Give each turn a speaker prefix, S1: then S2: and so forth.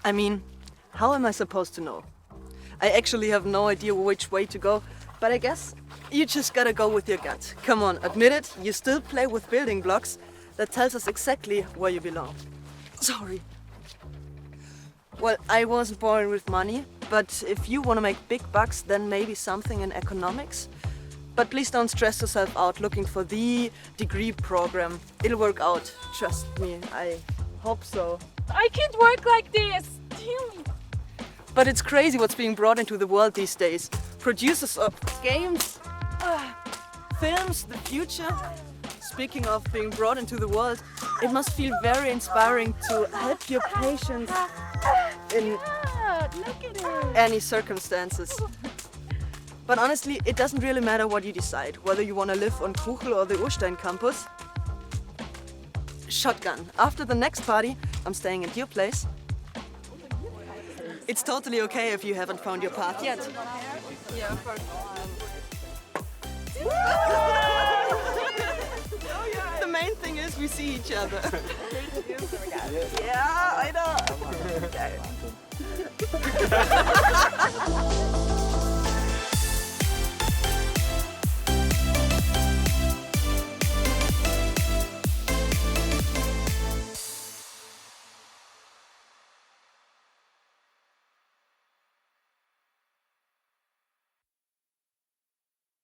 S1: I mean, how am I supposed to know? I actually have no idea which way to go, but I guess you just gotta go with your gut. Come on, admit it, you still play with building blocks that tells us exactly where you belong. Sorry. Well, I wasn't born with money, but if you want to make big bucks, then maybe something in economics. But please don't stress yourself out looking for the degree program. It'll work out, trust me, I hope so.
S2: I can't work like this. Damn it.
S1: But it's crazy what's being brought into the world these days. Producers of games, films, the future. Speaking of being brought into the world, it must feel very inspiring to help your patients in
S2: Look at it.
S1: any circumstances. But honestly, it doesn't really matter what you decide, whether you want to live on Kuchel or the Urstein campus. Shotgun. After the next party, I'm staying at your place. It's totally okay if you haven't found your path yet.
S2: Yeah,
S1: The main thing is we see each other. Yeah, I know.